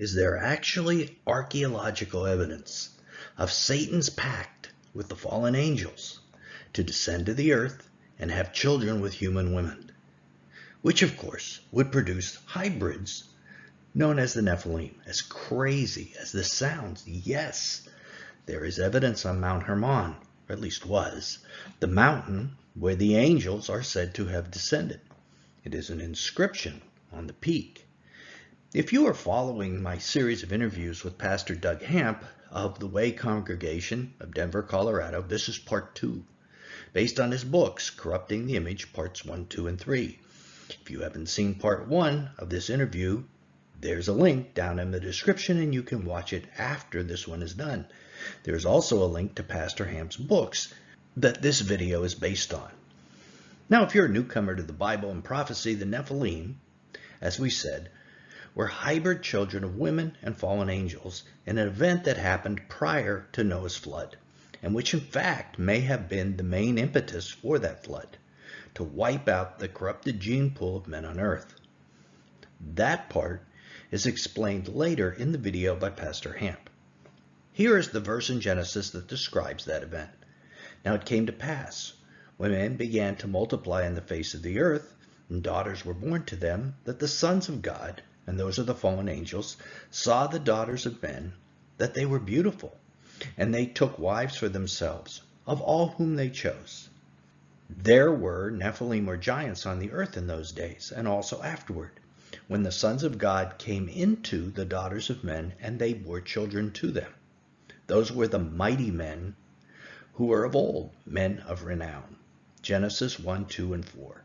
is there actually archaeological evidence of Satan's pact with the fallen angels to descend to the earth and have children with human women, which of course would produce hybrids known as the Nephilim. As crazy as this sounds, yes, there is evidence on Mount Hermon, or at least was, the mountain where the angels are said to have descended. It is an inscription on the peak. If you are following my series of interviews with Pastor Doug Hamp of the Way Congregation of Denver, Colorado, this is part 2, based on his books, Corrupting the Image, parts 1, 2, and 3. If you haven't seen part 1 of this interview, there's a link down in the description and you can watch it after this one is done. There's also a link to Pastor Hamp's books that this video is based on. Now, if you're a newcomer to the Bible and prophecy, the Nephilim, as we said, were hybrid children of women and fallen angels in an event that happened prior to Noah's flood, and which in fact may have been the main impetus for that flood, to wipe out the corrupted gene pool of men on earth. That part is explained later in the video by Pastor Hamp. Here is the verse in Genesis that describes that event. Now it came to pass, when men began to multiply on the face of the earth, and daughters were born to them, that the sons of God, and those of the fallen angels, saw the daughters of men, that they were beautiful, and they took wives for themselves, of all whom they chose. There were Nephilim or giants on the earth in those days, and also afterward, when the sons of God came into the daughters of men, and they bore children to them. Those were the mighty men who were of old, men of renown. Genesis 1, 2, and 4.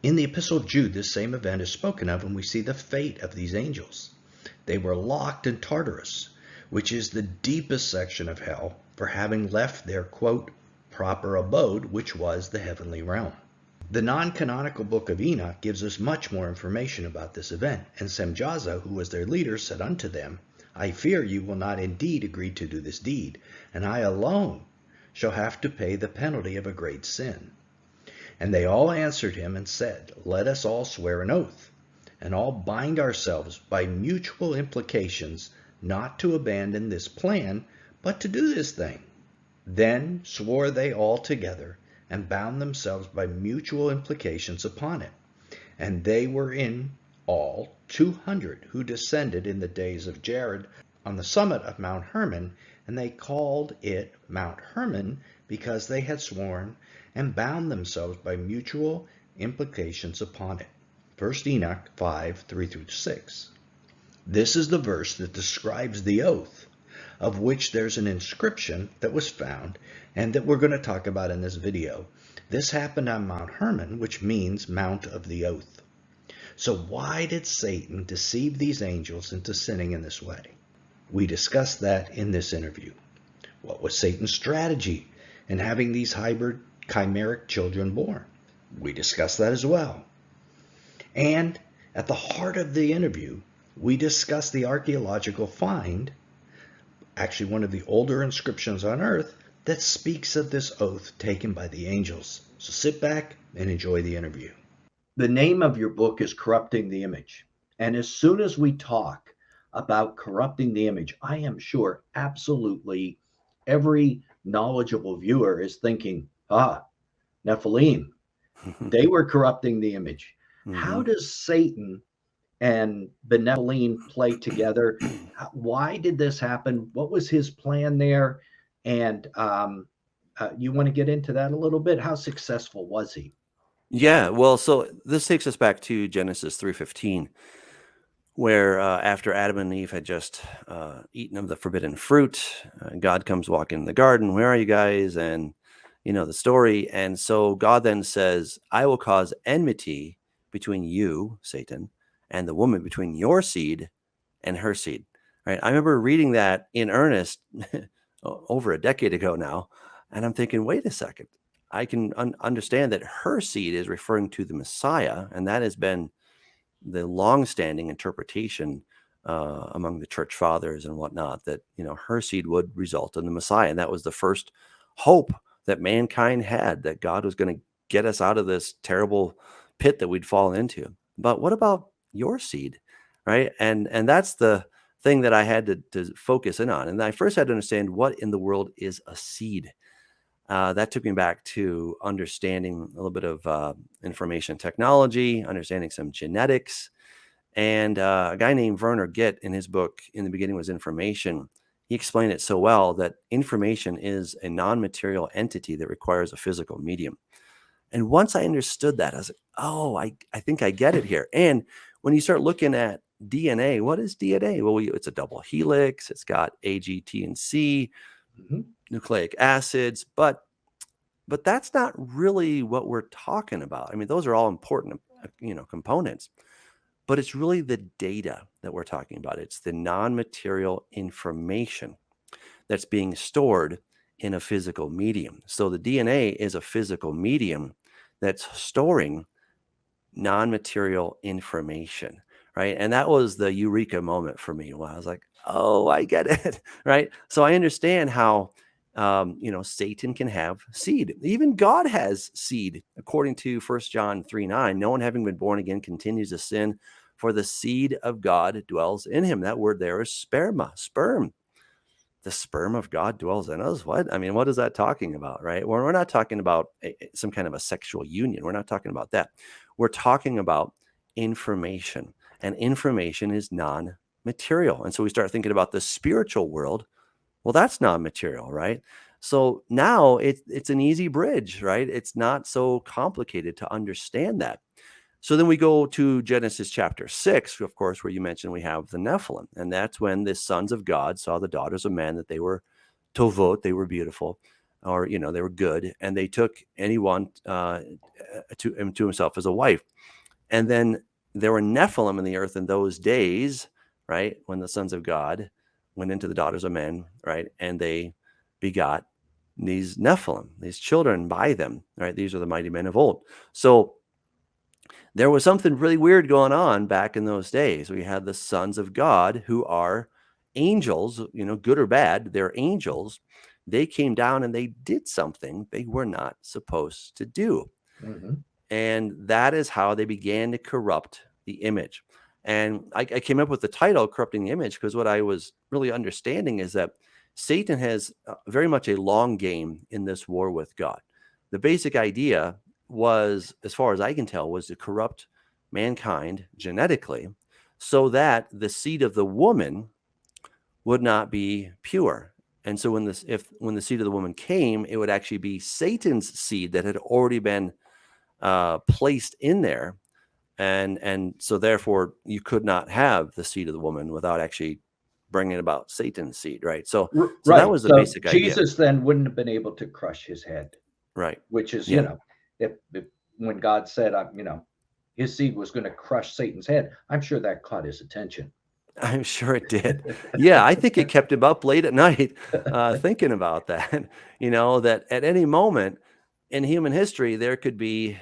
In the Epistle of Jude, this same event is spoken of, and we see the fate of these angels. They were locked in Tartarus, which is the deepest section of hell, for having left their, quote, proper abode, which was the heavenly realm. The non-canonical book of Enoch gives us much more information about this event, and Semjaza, who was their leader, said unto them, I fear you will not indeed agree to do this deed, and I alone shall have to pay the penalty of a great sin. And they all answered him and said, Let us all swear an oath, and all bind ourselves by mutual implications not to abandon this plan, but to do this thing. Then swore they all together, and bound themselves by mutual implications upon it. And they were in all 200 who descended in the days of Jared on the summit of Mount Hermon, and they called it Mount Hermon because they had sworn and bound themselves by mutual implications upon it. 1 Enoch 5, 3-6. This is the verse that describes the oath, of which there's an inscription that was found and that we're going to talk about in this video. This happened on Mount Hermon, which means Mount of the Oath. So why did Satan deceive these angels into sinning in this way? We discussed that in this interview. What was Satan's strategy in having these hybrid chimeric children born? We discussed that as well. And at the heart of the interview, we discussed the archaeological find, actually one of the older inscriptions on earth, that speaks of this oath taken by the angels. So sit back and enjoy the interview. The name of your book is Corrupting the Image. And as soon as we talk about corrupting the image, I am sure absolutely every knowledgeable viewer is thinking, Nephilim, they were corrupting the image. How does Satan and the Nephilim play together? Why did this happen? What was his plan there? And you want to get into that a little bit? How successful was he? Yeah, well, so this takes us back to Genesis 3:15, where after Adam and Eve had just eaten of the forbidden fruit, God comes walking in the garden. Where are you guys? And you know the story. And so God then says, I will cause enmity between you, Satan, and the woman, between your seed and her seed. Right? I remember reading that in earnest over a decade ago now, and I'm thinking, wait a second. I can understand that her seed is referring to the Messiah, and that has been the long-standing interpretation among the church fathers and whatnot, that her seed would result in the Messiah, and that was the first hope that mankind had, that God was going to get us out of this terrible pit that we'd fallen into. But what about your seed, right? And that's the thing that I had to focus in on. And I first had to understand what in the world is a seed. That took me back to understanding a little bit of information technology, understanding some genetics. And a guy named Werner Gitt, in his book, In the Beginning Was Information, he explained it so well that information is a non-material entity that requires a physical medium. And once I understood that, I was like, oh, I think I get it here. And when you start looking at DNA, what is DNA? Well, it's a double helix. It's got A, G, T, and C, nucleic acids, but that's not really what we're talking about. I mean, those are all important, components, but it's really the data that we're talking about. It's the non-material information that's being stored in a physical medium. So the DNA is a physical medium that's storing non-material information, right? And that was the eureka moment for me, when I was like, oh, I get it, right? So I understand how Satan can have seed. Even God has seed. According to 1 John 3:9, no one having been born again continues to sin, for the seed of God dwells in him. That word there is sperma, sperm. The sperm of God dwells in us. What? I mean, what is that talking about, right? Well, we're not talking about some kind of a sexual union. We're not talking about that. We're talking about information, and information is non-material. And so we start thinking about the spiritual world. Well, that's non-material, right? So now it's an easy bridge, right? It's not so complicated to understand that. So then we go to Genesis chapter 6, of course, where you mentioned we have the Nephilim. And that's when the sons of God saw the daughters of men, that they were tovot, they were beautiful, or, they were good. And they took anyone to himself as a wife. And then there were Nephilim in the earth in those days, right? When the sons of God went into the daughters of men, right? And they begot these Nephilim, these children by them, right? These are the mighty men of old. So there was something really weird going on back in those days. We had the sons of God, who are angels, good or bad, they're angels. They came down and they did something they were not supposed to do. And that is how they began to corrupt the image. And I came up with the title, Corrupting the Image, because what I was really understanding is that Satan has very much a long game in this war with God. The basic idea was, as far as I can tell, was to corrupt mankind genetically so that the seed of the woman would not be pure. And so when the seed of the woman came, it would actually be Satan's seed that had already been placed in there. And so therefore you could not have the seed of the woman without actually bringing about Satan's seed, right? So that was the basic idea. Jesus then wouldn't have been able to crush his head, right? Which is, if when God said, his seed was going to crush Satan's head, I'm sure that caught his attention. I'm sure it did. Yeah, I think it kept him up late at night thinking about that. That at any moment in human history, there could be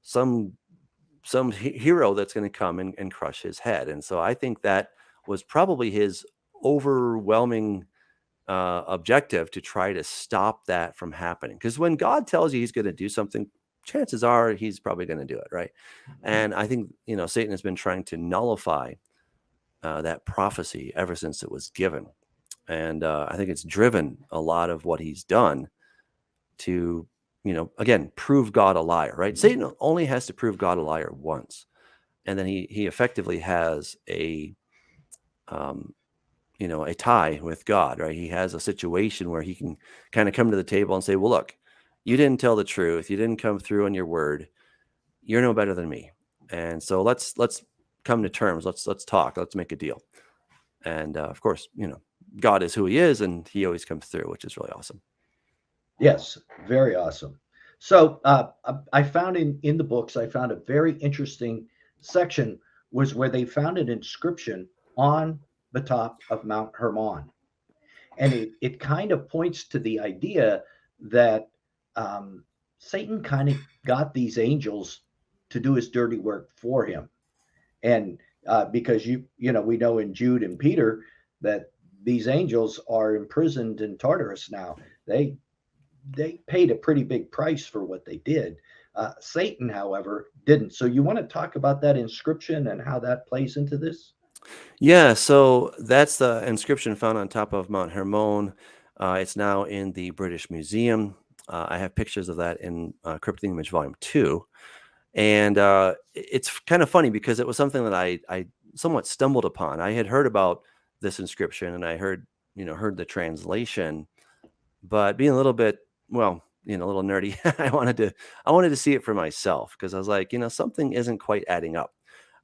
some hero that's going to come and crush his head. And so I think that was probably his overwhelming objective, to try to stop that from happening. Because when God tells you he's going to do something, chances are he's probably going to do it, right? And I think, Satan has been trying to nullify that prophecy ever since it was given. And I think it's driven a lot of what he's done to, again, prove God a liar, right? Satan only has to prove God a liar once. And then he effectively has a tie with God, right? He has a situation where he can kind of come to the table and say, well, look, you didn't tell the truth. You didn't come through on your word. You're no better than me. And so let's come to terms. Let's talk. Let's make a deal. And of course, God is who he is, and he always comes through, which is really awesome. Yes, very awesome. So I found in the books, I found a very interesting section was where they found an inscription on the top of Mount Hermon. And it kind of points to the idea that Satan kind of got these angels to do his dirty work for him. And because we know in Jude and Peter that these angels are imprisoned in Tartarus now. They paid a pretty big price for what they did. Satan, however, didn't. So you want to talk about that inscription and how that plays into this? Yeah, so that's the inscription found on top of Mount Hermon. It's now in the British Museum. I have pictures of that in Cryptic Image Volume 2. And it's kind of funny because it was something that I somewhat stumbled upon. I had heard about this inscription and I heard the translation, but being a little bit, well, a little nerdy, I wanted to see it for myself because I was like, something isn't quite adding up.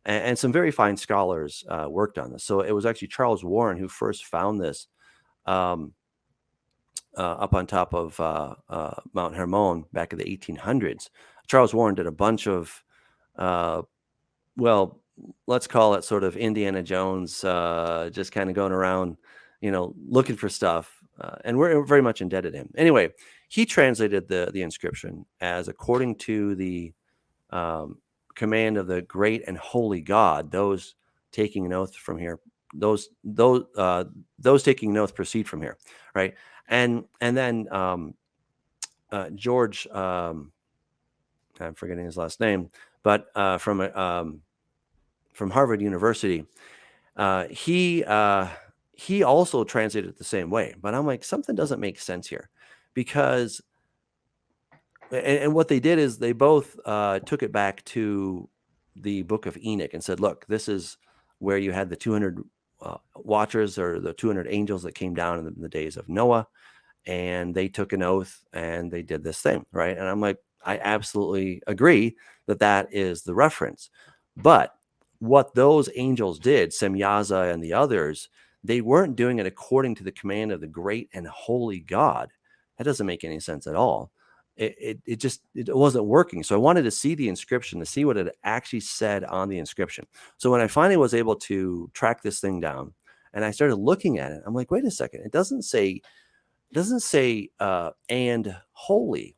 And some very fine scholars worked on this. So it was actually Charles Warren who first found this um, up on top of Mount Hermon back in the 1800s. Charles Warren did a bunch of, well, let's call it sort of Indiana Jones, just kind of going around, looking for stuff. And we're very much indebted to him. Anyway, he translated the inscription as according to the command of the great and holy God, those taking an oath from here, those taking an oath proceed from here, right? And then George, I'm forgetting his last name, but from Harvard University, he also translated it the same way. But I'm like, something doesn't make sense here, because and what they did is they both took it back to the Book of Enoch and said, look, this is where you had the 200 watchers, or the 200 angels that came down in the days of Noah, and they took an oath and they did this thing, right? And I'm like, I absolutely agree that that is the reference. But what those angels did, Semyaza and the others, they weren't doing it according to the command of the great and holy God. That doesn't make any sense at all. It wasn't working. So I wanted to see the inscription to see what it actually said on the inscription. So when I finally was able to track this thing down and I started looking at it, I'm like, wait a second, it doesn't say and holy.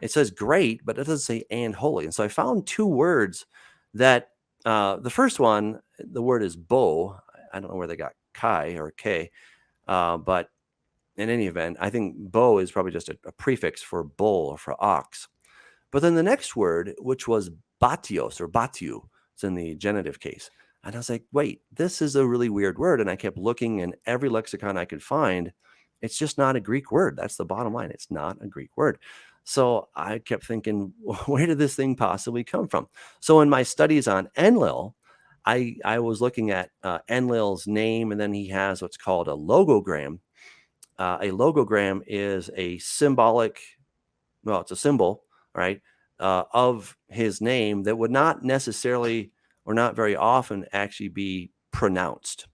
It says great, but it doesn't say and holy. And so I found two words that the first one, the word is bo. I don't know where they got kai or k, but in any event, I think bo is probably just a prefix for bull or for ox. But then the next word, which was batios or batiu, it's in the genitive case. And I was like, wait, this is a really weird word. And I kept looking in every lexicon I could find. It's just not a Greek word. That's the bottom line. It's not a Greek word. So I kept thinking, where did this thing possibly come from? So in my studies on Enlil, I was looking at Enlil's name, and then he has what's called a logogram. A logogram is a symbolic, well, it's a symbol, right, of his name that would not necessarily or not very often actually be pronounced.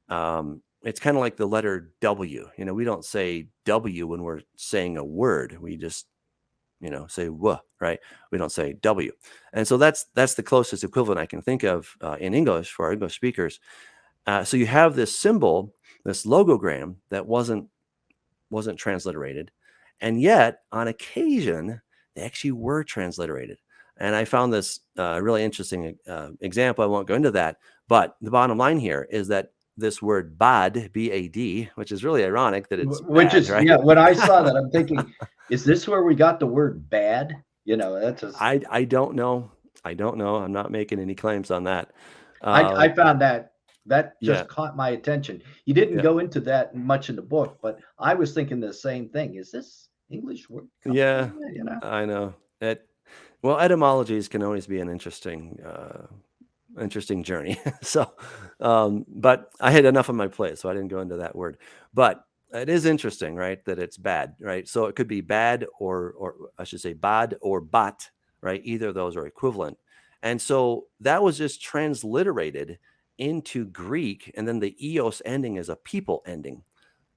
It's kind of like the letter W. We don't say W when we're saying a word. We just, say W, right? We don't say W. And so that's the closest equivalent I can think of in English for our English speakers. So you have this symbol, this logogram that wasn't transliterated, and yet on occasion they actually were transliterated. And I found this really interesting example. I won't go into that, but the bottom line here is that this word bad, B-A-D, which is really ironic that it's which bad, is right? Yeah. When I saw that, I'm thinking, is this where we got the word bad? That's I don't know. I'm not making any claims on that. I found that just Yeah. caught my attention. You didn't Yeah. go into that much in the book, but I was thinking the same thing. Is this English word? Yeah, I know. Well, etymologies can always be an interesting journey. So, but I had enough on my plate, so I didn't go into that word. But it is interesting, right, that it's bad, right? So it could be bad, or I should say bad or bat, right? Either of those are equivalent. And so that was just transliterated into Greek, and then the eos ending is a people ending.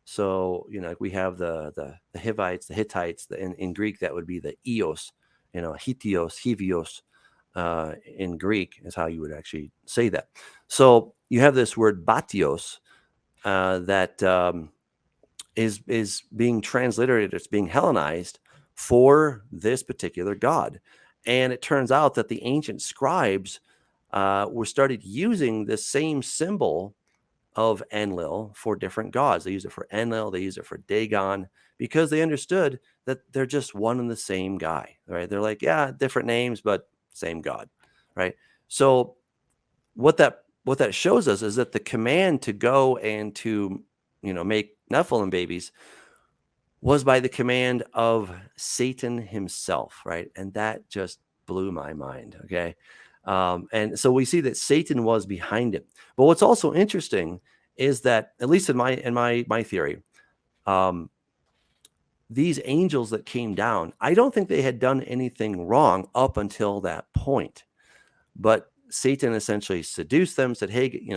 So, like we have the Hivites, the Hittites, in Greek, that would be the eos, Hittios, Hivios, in Greek is how you would actually say that. So you have this word batios that is being transliterated. It's being Hellenized for this particular god. And it turns out that the ancient scribes were started using the same symbol of Enlil for different gods. They use it for Enlil, they use it for Dagon, because they understood that they're just one and the same guy, right? They're like, yeah, different names, but same God, right? So what that what that shows us is that the command to go and to, make Nephilim babies was by the command of Satan himself, right? And that just blew my mind, okay? And so we see that Satan was behind it. But what's also interesting is that, at least in my theory, these angels that came down, I don't think they had done anything wrong up until that point. But Satan essentially seduced them, said, hey,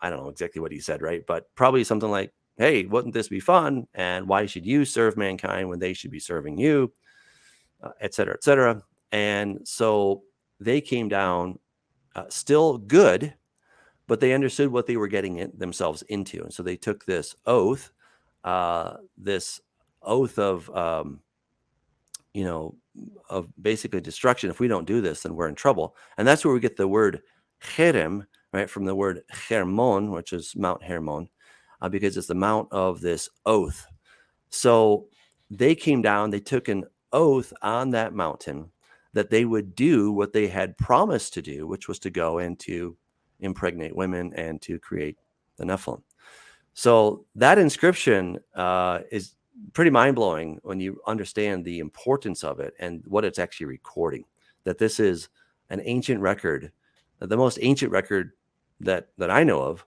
I don't know exactly what he said, right? But probably something like, hey, wouldn't this be fun? And why should you serve mankind when they should be serving you, et cetera, et cetera. And so they came down still good, but they understood what they were getting themselves into. And so they took this oath of basically destruction. If we don't do this, then we're in trouble. And that's where we get the word Herem, right, from the word Hermon, which is Mount Hermon, because it's the mount of this oath. So they came down, they took an oath on that mountain that they would do what they had promised to do, which was to go and to impregnate women and to create the Nephilim. So that inscription is pretty mind-blowing when you understand the importance of it and what it's actually recording, that this is an ancient record, the most ancient record that I know of,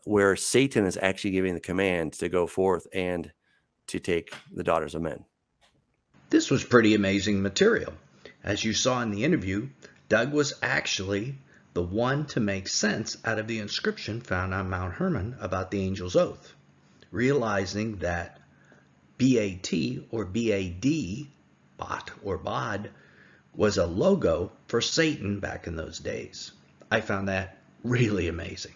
where Satan is actually giving the command to go forth and to take the daughters of men. This was pretty amazing material. As you saw in the interview, Doug was actually the one to make sense out of the inscription found on Mount Hermon about the angel's oath, realizing that BAT or BAD, bot or bod, was a logo for Satan back in those days. I found that really amazing.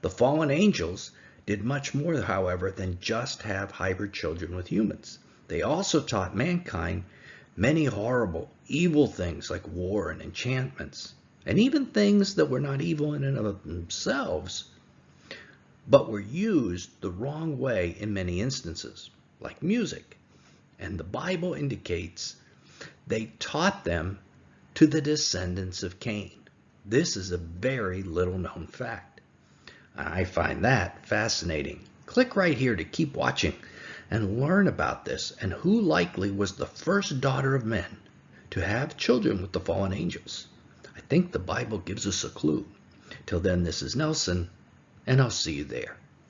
The fallen angels did much more, however, than just have hybrid children with humans. They also taught mankind many horrible, evil things like war and enchantments, and even things that were not evil in and of themselves, but were used the wrong way in many instances, like music. And the Bible indicates they taught them to the descendants of Cain. This is a very little known fact. I find that fascinating. Click right here to keep watching and learn about this and who likely was the first daughter of men to have children with the fallen angels. I think the Bible gives us a clue. Till then, this is Nelson, and I'll see you there.